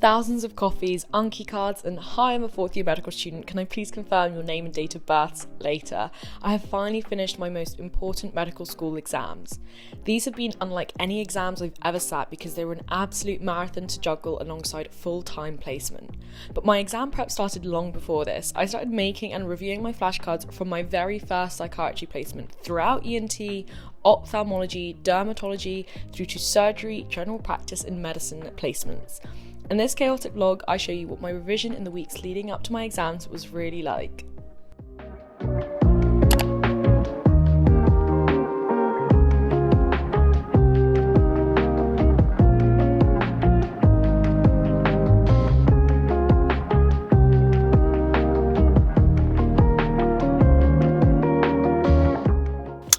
Thousands of coffees, Anki cards, and hi, I'm a fourth year medical student, can I please confirm your name and date of birth later? I have finally finished my most important medical school exams. These have been unlike any exams I've ever sat because they were an absolute marathon to juggle alongside full-time placement. But my exam prep started long before this. I started making and reviewing my flashcards from my very first psychiatry placement throughout ENT, ophthalmology, dermatology, through to surgery, general practice and medicine placements. In this chaotic vlog, I show you what my revision in the weeks leading up to my exams was really like.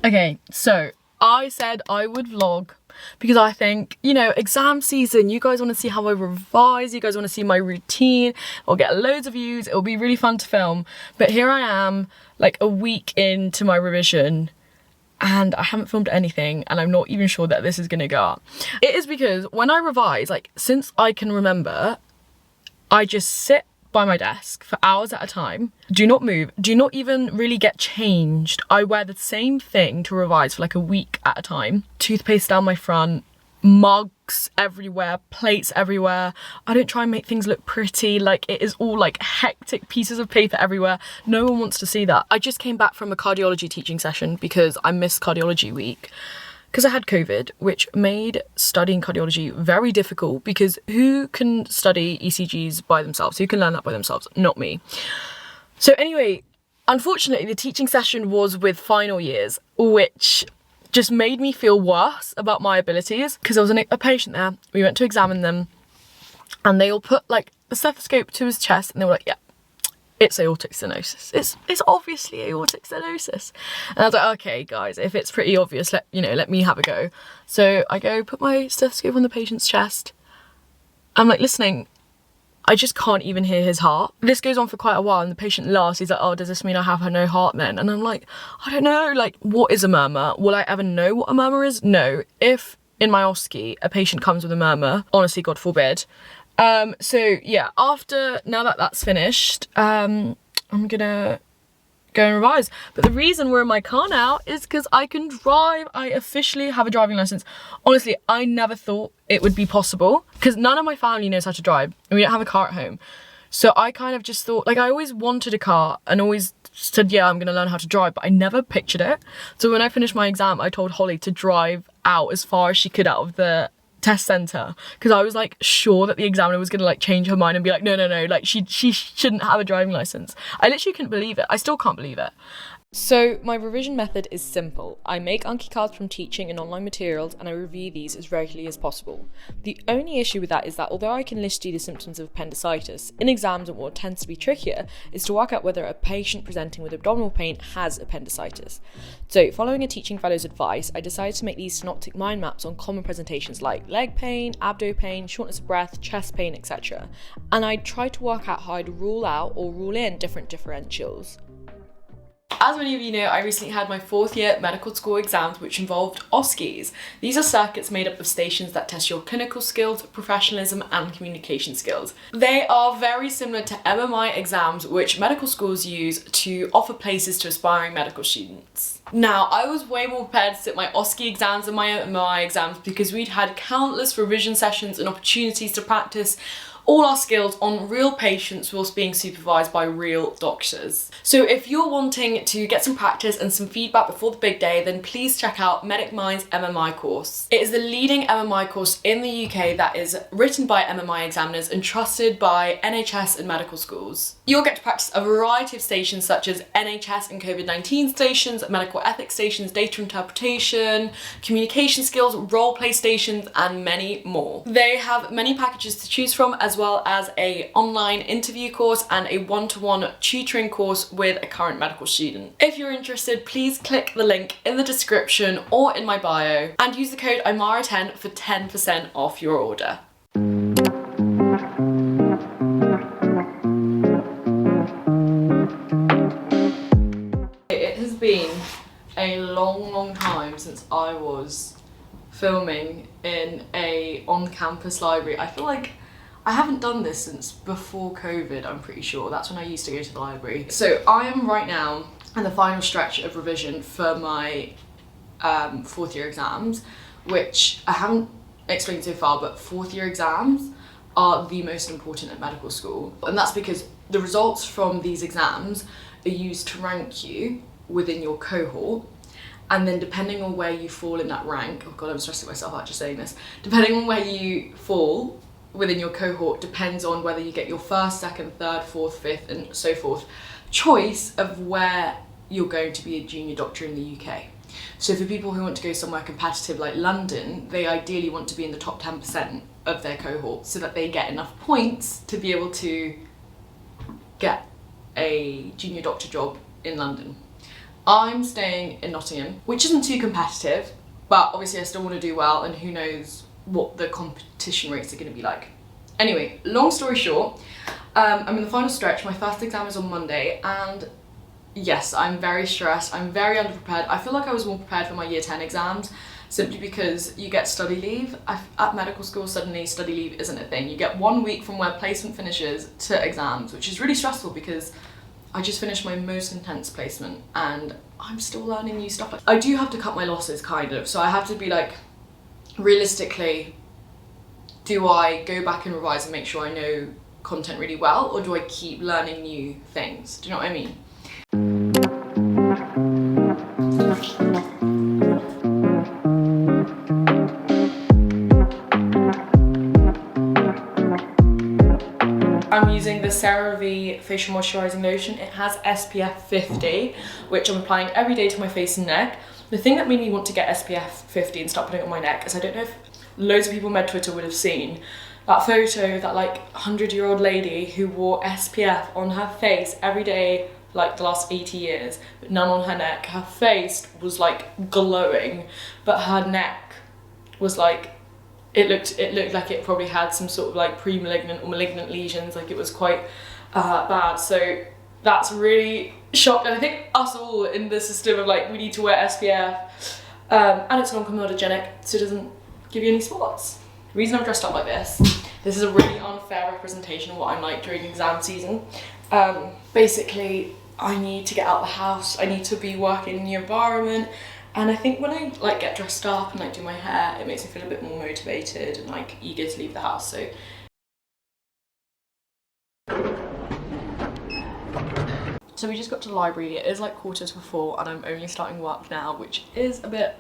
Okay, so I said I would vlog because I think, you know, exam season, you guys want to see how I revise, you guys want to see my routine, I'll get loads of views, it'll be really fun to film. But here I am, like a week into my revision, and I haven't filmed anything, and I'm not even sure that this is going to go up. It is because when I revise, like since I can remember, I just sit by my desk for hours at a time, do not move, do not even really get changed. I wear the same thing to revise for like a week at a time. Toothpaste down my front, mugs everywhere, plates everywhere. I don't try and make things look pretty, like it is all like hectic pieces of paper everywhere. No one wants to see that. I just came back from a cardiology teaching session because I missed cardiology week because I had COVID, which made studying cardiology very difficult because who can study ECGs by themselves? Who can learn that by themselves? Not me. So anyway, unfortunately, the teaching session was with final years, which just made me feel worse about my abilities because there was a patient there. We went to examine them and they all put like a stethoscope to his chest and they were like, yeah, it's aortic stenosis. It's obviously aortic stenosis. And I was like, okay guys, if it's pretty obvious, let me have a go. So I go put my stethoscope on the patient's chest. I'm like listening. I just can't even hear his heart. This goes on for quite a while and the patient laughs. He's like, oh, does this mean I have no heart then? And I'm like, I don't know, like what is a murmur? Will I ever know what a murmur is? No. If in my OSCE a patient comes with a murmur, honestly, God forbid. So yeah, now that that's finished, I'm gonna go and revise. But the reason we're in my car now is because I can drive. I officially have a driving license. Honestly, I never thought it would be possible because none of my family knows how to drive and we don't have a car at home. So I kind of just thought, like I always wanted a car and always said, yeah, I'm gonna learn how to drive, but I never pictured it. So when I finished my exam, I told Holly to drive out as far as she could out of the test center because I was like sure that the examiner was gonna like change her mind and be like no, like she shouldn't have a driving license. I literally couldn't believe it. I still can't believe it. So my revision method is simple. I make Anki cards from teaching and online materials and I review these as regularly as possible. The only issue with that is that although I can list you the symptoms of appendicitis, in exams what tends to be trickier is to work out whether a patient presenting with abdominal pain has appendicitis. So following a teaching fellow's advice, I decided to make these synoptic mind maps on common presentations like leg pain, abdo pain, shortness of breath, chest pain, etc. And I tried to work out how I'd rule out or rule in different differentials. As many of you know, I recently had my fourth year medical school exams which involved OSCEs. These are circuits made up of stations that test your clinical skills, professionalism and communication skills. They are very similar to MMI exams which medical schools use to offer places to aspiring medical students. Now, I was way more prepared to sit my OSCE exams than my MMI exams because we'd had countless revision sessions and opportunities to practice all our skills on real patients whilst being supervised by real doctors. So if you're wanting to get some practice and some feedback before the big day, then please check out Medic Mind's MMI course. It is the leading MMI course in the UK that is written by MMI examiners and trusted by NHS and medical schools. You'll get to practice a variety of stations such as NHS and COVID-19 stations, medical ethics stations, data interpretation, communication skills, role play stations, and many more. They have many packages to choose from, as well as an online interview course and a one-to-one tutoring course with a current medical student. If you're interested, please click the link in the description or in my bio and use the code Aymara10 for 10% off your order. It has been a long time since I was filming in a on-campus library. I feel like I haven't done this since before COVID, I'm pretty sure. That's when I used to go to the library. So I am right now in the final stretch of revision for my fourth year exams, which I haven't explained so far, but fourth year exams are the most important at medical school. And that's because the results from these exams are used to rank you within your cohort. And then depending on where you fall in that rank, oh God, I'm stressing myself out just saying this. Depending on where you fall within your cohort depends on whether you get your first, second, third, fourth, fifth, and so forth choice of where you're going to be a junior doctor in the UK. So for people who want to go somewhere competitive like London, they ideally want to be in the top 10% of their cohort so that they get enough points to be able to get a junior doctor job in London. I'm staying in Nottingham, which isn't too competitive, but obviously I still want to do well, and who knows what the competition rates are going to be like. Anyway, long story short, I'm in the final stretch. My first exam is on Monday, and yes, I'm very stressed. I'm very underprepared. I feel like I was more prepared for my year 10 exams simply because you get study leave. At medical school, suddenly study leave isn't a thing. You get 1 week from where placement finishes to exams, which is really stressful because I just finished my most intense placement and I'm still learning new stuff. I do have to cut my losses, kind of. So I have to be like, realistically, do I go back and revise and make sure I know content really well, or do I keep learning new things? Do you know what I mean? I'm using the CeraVe facial moisturising lotion. It has SPF 50, which I'm applying every day to my face and neck. The thing that made me want to get SPF 50 and start putting it on my neck is I don't know if loads of people on med Twitter would have seen that photo of that like 100-year-old lady who wore SPF on her face every day like the last 80 years, but none on her neck. Her face was like glowing, but her neck was like, it looked like it probably had some sort of like pre-malignant or malignant lesions, like it was quite bad. So that's really shocked, and I think us all in the system of like, we need to wear SPF, and it's non-comedogenic, so it doesn't give you any spots. The reason I'm dressed up like this is a really unfair representation of what I'm like during exam season. Basically, I need to get out of the house, I need to be working in the environment, and I think when I like get dressed up and like do my hair, it makes me feel a bit more motivated and like eager to leave the house. So we just got to the library. It is like 4:45 and I'm only starting work now, which is a bit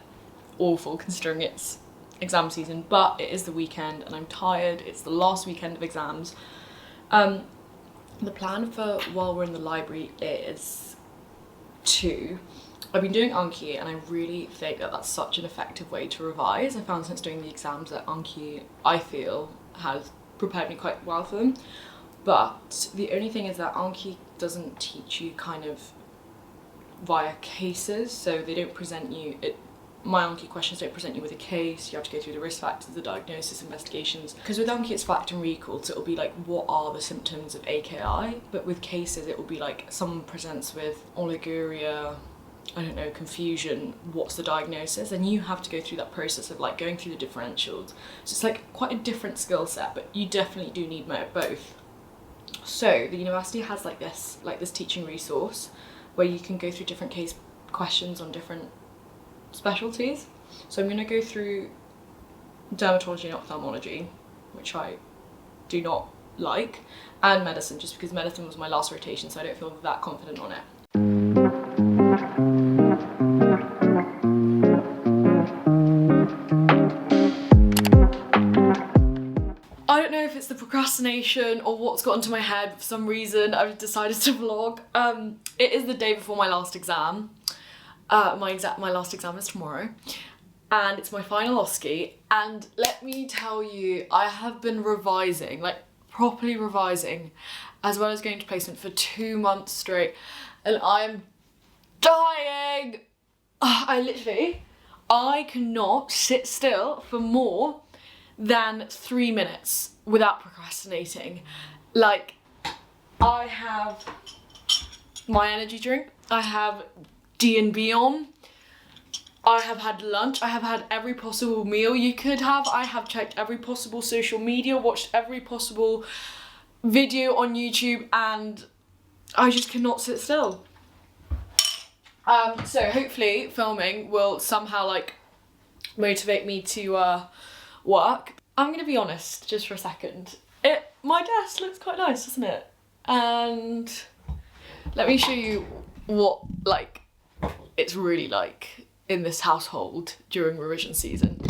awful considering it's exam season, but it is the weekend and I'm tired. It's the last weekend of exams. The plan for while we're in the library is I've been doing Anki, and I really think that that's such an effective way to revise. I found since doing the exams that Anki, I feel, has prepared me quite well for them. But the only thing is that Anki doesn't teach you kind of via cases, so they don't present you, my Anki questions don't present you with a case. You have to go through the risk factors, the diagnosis, investigations. Because with Anki it's fact and recall, so it'll be like, what are the symptoms of AKI? But with cases it will be like, someone presents with oliguria, I don't know, confusion, what's the diagnosis? And you have to go through that process of like going through the differentials. So it's like quite a different skill set, but you definitely do need both. So the university has like this teaching resource where you can go through different case questions on different specialties. So I'm going to go through dermatology and ophthalmology, which I do not like, and medicine, just because medicine was my last rotation, so I don't feel that confident on it. I don't know if it's the procrastination or what's got into my head. For some reason I've decided to vlog. It is the day before my last exam. My last exam is tomorrow, and it's my final OSCE, and let me tell you, I have been revising, like properly revising, as well as going to placement for 2 months straight, and I'm dying. I cannot sit still for more than 3 minutes without procrastinating. Like, I have my energy drink, I have D&B on, I have had lunch, I have had every possible meal you could have. I have checked every possible social media, watched every possible video on YouTube, and I just cannot sit still. So hopefully filming will somehow like motivate me to work. I'm gonna be honest just for a second. My desk looks quite nice, doesn't it? And let me show you what like it's really like in this household during revision season.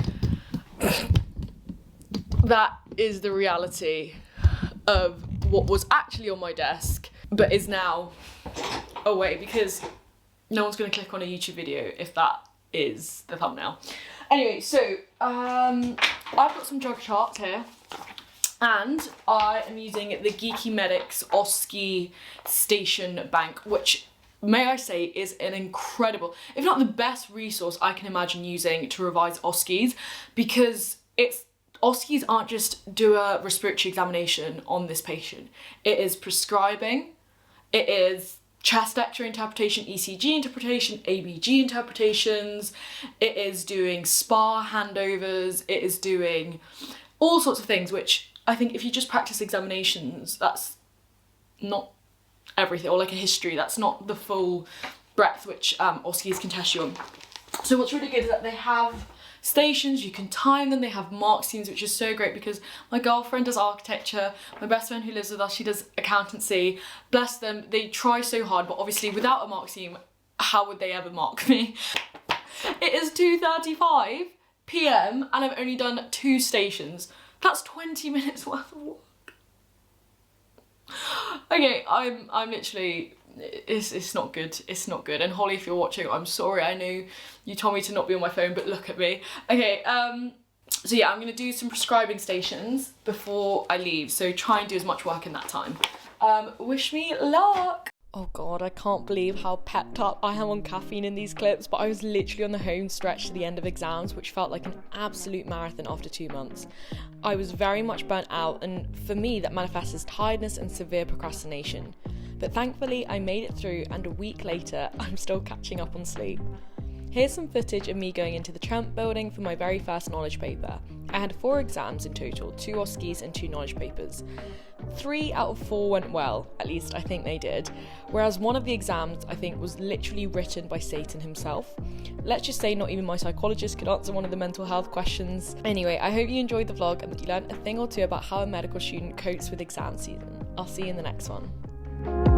That is the reality of what was actually on my desk but is now away because no one's going to click on a YouTube video if that is the thumbnail. Anyway, so I've got some drug charts here and I am using the Geeky Medics OSCE Station Bank, which, may I say, is an incredible, if not the best resource I can imagine using to revise OSCEs, because OSCEs aren't just do a respiratory examination on this patient. It is prescribing, it is chest X-ray interpretation, ECG interpretation, ABG interpretations, it is doing SPA handovers, it is doing all sorts of things, which I think if you just practice examinations, that's not everything, or like a history, that's not the full breadth which OSCEs can test you on. So what's really good is that they have stations, you can time them, they have mark schemes, which is so great because my girlfriend does architecture, my best friend who lives with us, she does accountancy. Bless them, they try so hard, but obviously without a mark scheme, how would they ever mark me? It is 2:35 p.m. and I've only done 2 stations. That's 20 minutes worth of work. Okay, I'm literally, it's not good, it's not good. And Holly, if you're watching, I'm sorry, I know you told me to not be on my phone, but look at me. Okay, so yeah, I'm gonna do some prescribing stations before I leave, so try and do as much work in that time. Wish me luck. Oh god, I can't believe how pepped up I am on caffeine in these clips, but I was literally on the home stretch to the end of exams, which felt like an absolute marathon after 2 months. I was very much burnt out, and for me that manifests as tiredness and severe procrastination. But thankfully I made it through, and a week later I'm still catching up on sleep. Here's some footage of me going into the Trent building for my very first knowledge paper. I had 4 exams in total, 2 OSCEs and 2 knowledge papers. 3 out of 4 went well, at least I think they did, whereas one of the exams I think was literally written by Satan himself. Let's just say not even my psychologist could answer one of the mental health questions. Anyway, I hope you enjoyed the vlog and that you learned a thing or two about how a medical student copes with exam season. I'll see you in the next one.